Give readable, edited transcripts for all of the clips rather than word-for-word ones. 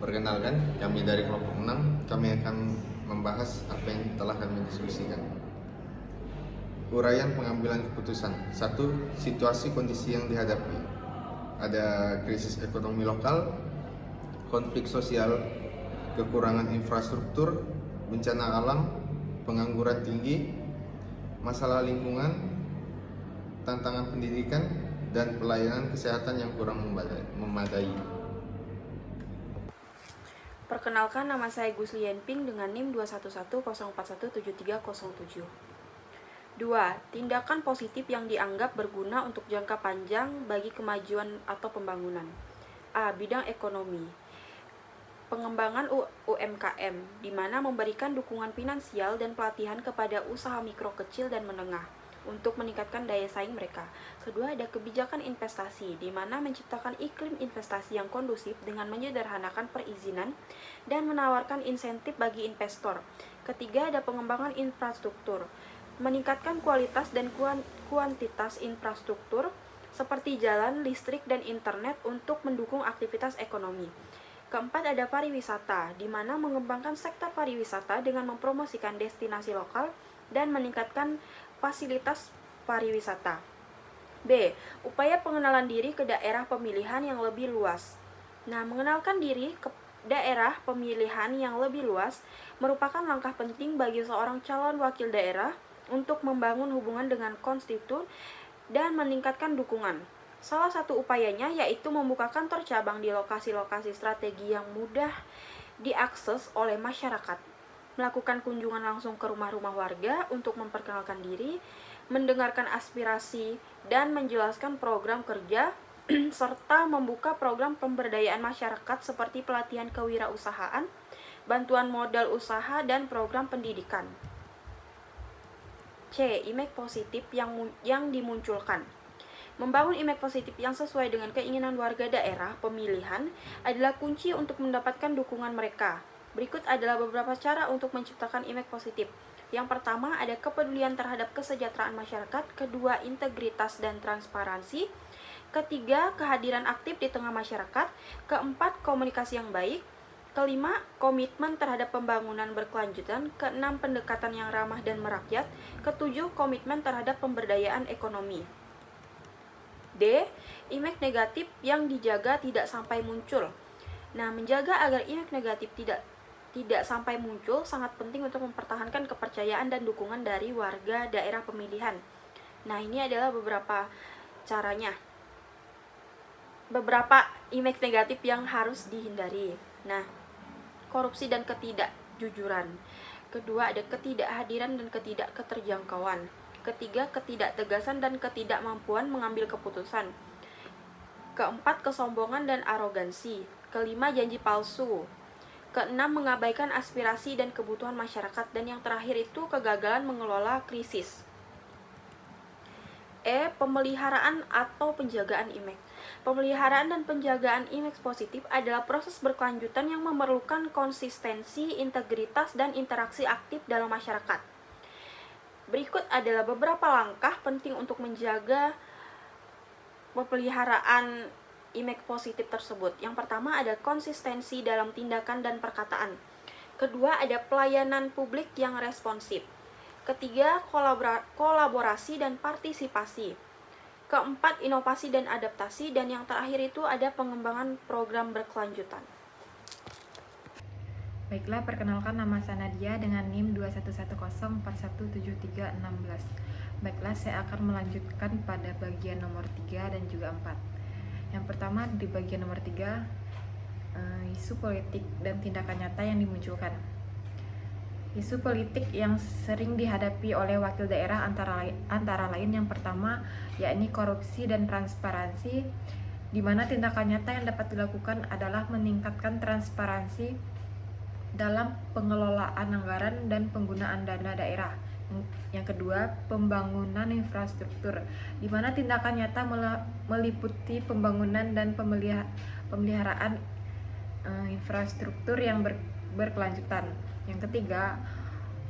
Perkenalkan, kami dari kelompok 6, kami akan membahas apa yang telah kami diskusikan. Uraian pengambilan keputusan. 1. Situasi kondisi yang dihadapi. Ada krisis ekonomi lokal, konflik sosial, kekurangan infrastruktur, bencana alam, pengangguran tinggi, masalah lingkungan, tantangan pendidikan, dan pelayanan kesehatan yang kurang memadai. Perkenalkan, nama saya Gus Lienping dengan NIM 21104173007. 2. Tindakan positif yang dianggap berguna untuk jangka panjang bagi kemajuan atau pembangunan. A. Bidang ekonomi. Pengembangan UMKM, di mana memberikan dukungan finansial dan pelatihan kepada usaha mikro, kecil, dan menengah untuk meningkatkan daya saing mereka. Kedua, ada kebijakan investasi, di mana menciptakan iklim investasi yang kondusif dengan menyederhanakan perizinan dan menawarkan insentif bagi investor. Ketiga, ada pengembangan infrastruktur, meningkatkan kualitas dan kuantitas infrastruktur seperti jalan, listrik, dan internet untuk mendukung aktivitas ekonomi. Keempat, ada pariwisata, di mana mengembangkan sektor pariwisata dengan mempromosikan destinasi lokal dan meningkatkan fasilitas pariwisata. B. Upaya pengenalan diri ke daerah pemilihan yang lebih luas. Mengenalkan diri ke daerah pemilihan yang lebih luas merupakan langkah penting bagi seorang calon wakil daerah untuk membangun hubungan dengan konstituen dan meningkatkan dukungan. Salah satu upayanya yaitu membuka kantor cabang di lokasi-lokasi strategi yang mudah diakses oleh masyarakat, melakukan kunjungan langsung ke rumah-rumah warga untuk memperkenalkan diri, mendengarkan aspirasi, dan menjelaskan program kerja, serta membuka program pemberdayaan masyarakat seperti pelatihan kewirausahaan, bantuan modal usaha, dan program pendidikan. C. Image positif yang dimunculkan. Membangun image positif yang sesuai dengan keinginan warga daerah pemilihan adalah kunci untuk mendapatkan dukungan mereka. Berikut adalah beberapa cara untuk menciptakan image positif. Yang pertama, ada kepedulian terhadap kesejahteraan masyarakat. Kedua, integritas dan transparansi. Ketiga, kehadiran aktif di tengah masyarakat. Keempat, komunikasi yang baik. Kelima, komitmen terhadap pembangunan berkelanjutan. Keenam, pendekatan yang ramah dan merakyat. Ketujuh, komitmen terhadap pemberdayaan ekonomi. D. Image negatif yang dijaga tidak sampai muncul. Menjaga agar image negatif tidak sampai muncul sangat penting untuk mempertahankan kepercayaan dan dukungan dari warga daerah pemilihan. Ini adalah beberapa caranya. Beberapa image negatif yang harus dihindari. Korupsi dan ketidakjujuran. Kedua, ada ketidakhadiran dan ketidakketerjangkauan. Ketiga, ketidaktegasan dan ketidakmampuan mengambil keputusan. Keempat, kesombongan dan arogansi. Kelima, janji palsu. Keenam, mengabaikan aspirasi dan kebutuhan masyarakat. Dan yang terakhir itu kegagalan mengelola krisis. E. Pemeliharaan atau penjagaan image. Pemeliharaan dan penjagaan image positif adalah proses berkelanjutan yang memerlukan konsistensi, integritas, dan interaksi aktif dalam masyarakat. Berikut adalah beberapa langkah penting untuk menjaga pemeliharaan image positif tersebut. Yang pertama, ada konsistensi dalam tindakan dan perkataan. Kedua, ada pelayanan publik yang responsif. Ketiga, kolaborasi dan partisipasi. Keempat, inovasi dan adaptasi. Dan yang terakhir itu ada pengembangan program berkelanjutan. Baiklah, perkenalkan, nama saya Nadia dengan NIM 21104173616. Baiklah, saya akan melanjutkan pada bagian nomor 3 dan juga 4. Yang pertama, di bagian nomor 3, isu politik dan tindakan nyata yang dimunculkan. Isu politik yang sering dihadapi oleh wakil daerah antara lain yang pertama, yakni korupsi dan transparansi, di mana tindakan nyata yang dapat dilakukan adalah meningkatkan transparansi dalam pengelolaan anggaran dan penggunaan dana daerah. Yang kedua, pembangunan infrastruktur, di mana tindakan nyata meliputi pembangunan dan pemeliharaan infrastruktur yang berkelanjutan. Yang ketiga,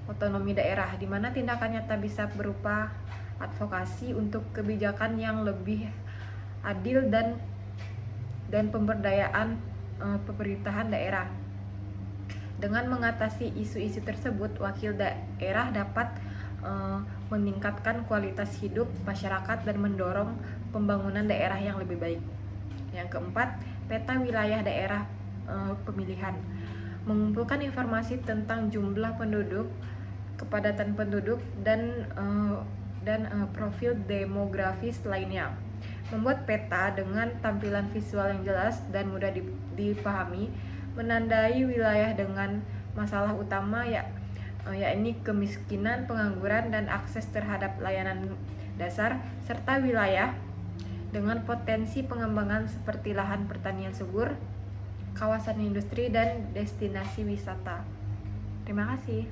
otonomi daerah, di mana tindakan nyata bisa berupa advokasi untuk kebijakan yang lebih adil dan pemberdayaan pemerintahan daerah. Dengan mengatasi isu-isu tersebut, wakil daerah dapat meningkatkan kualitas hidup masyarakat dan mendorong pembangunan daerah yang lebih baik. Yang keempat, peta wilayah daerah pemilihan. Mengumpulkan informasi tentang jumlah penduduk, kepadatan penduduk, dan profil demografis lainnya. Membuat peta dengan tampilan visual yang jelas dan mudah dipahami, menandai wilayah dengan masalah utama yakni kemiskinan, pengangguran, dan akses terhadap layanan dasar, serta wilayah dengan potensi pengembangan seperti lahan pertanian subur, kawasan industri, dan destinasi wisata. Terima kasih.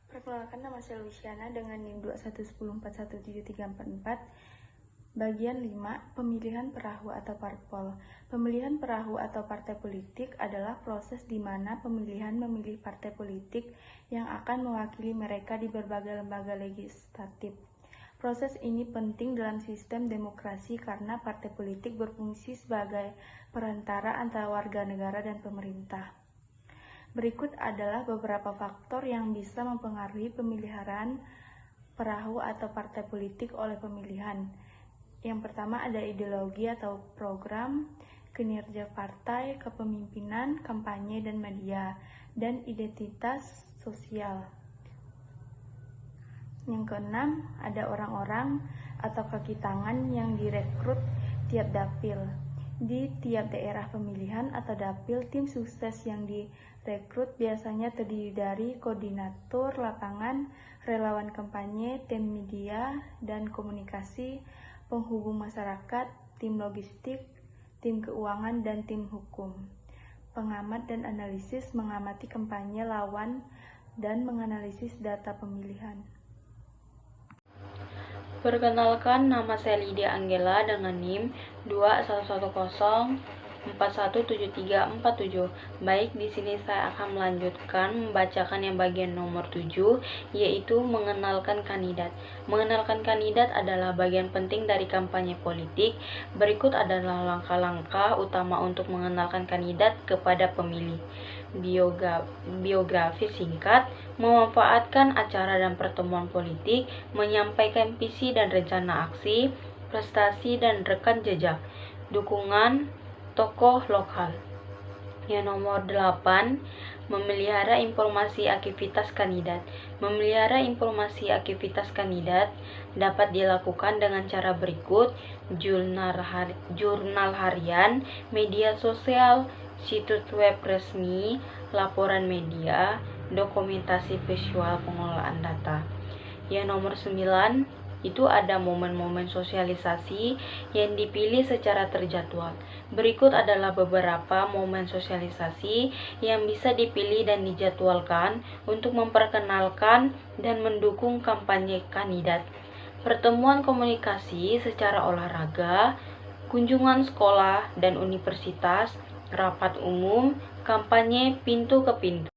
Perkenalkan, nama saya Luciana dengan NIM 21104174344. Bagian 5, pemilihan perahu atau parpol. Pemilihan perahu atau partai politik adalah proses di mana pemilihan memilih partai politik yang akan mewakili mereka di berbagai lembaga legislatif. Proses ini penting dalam sistem demokrasi karena partai politik berfungsi sebagai perantara antara warga negara dan pemerintah. Berikut adalah beberapa faktor yang bisa mempengaruhi pemilihan perahu atau partai politik oleh pemilihan. Yang pertama ada ideologi atau program, kinerja partai, kepemimpinan, kampanye dan media, dan identitas sosial. Yang keenam ada orang-orang atau kaki tangan yang direkrut tiap dapil. Di tiap daerah pemilihan atau dapil, tim sukses yang direkrut biasanya terdiri dari koordinator lapangan, relawan kampanye, tim media dan komunikasi, penghubung masyarakat, tim logistik, tim keuangan, dan tim hukum. Pengamat dan analisis mengamati kampanye lawan dan menganalisis data pemilihan. Perkenalkan, nama saya Lydia Angela dengan NIM 2110417347. Baik, di sini saya akan melanjutkan membacakan yang bagian nomor 7, yaitu mengenalkan kandidat. Mengenalkan kandidat adalah bagian penting dari kampanye politik. Berikut adalah langkah-langkah utama untuk mengenalkan kandidat kepada pemilih. Biografi singkat, memanfaatkan acara dan pertemuan politik, menyampaikan visi dan rencana aksi, prestasi dan rekam jejak, dukungan tokoh lokal. Yang nomor 8, memelihara informasi aktivitas kandidat. Memelihara informasi aktivitas kandidat dapat dilakukan dengan cara berikut: jurnal harian, media sosial, situs web resmi, laporan media, dokumentasi visual pengelolaan data. Yang nomor 9, itu ada momen-momen sosialisasi yang dipilih secara terjadwal. Berikut adalah beberapa momen sosialisasi yang bisa dipilih dan dijadwalkan untuk memperkenalkan dan mendukung kampanye kandidat. Pertemuan komunikasi secara olahraga, kunjungan sekolah dan universitas, rapat umum, kampanye pintu ke pintu.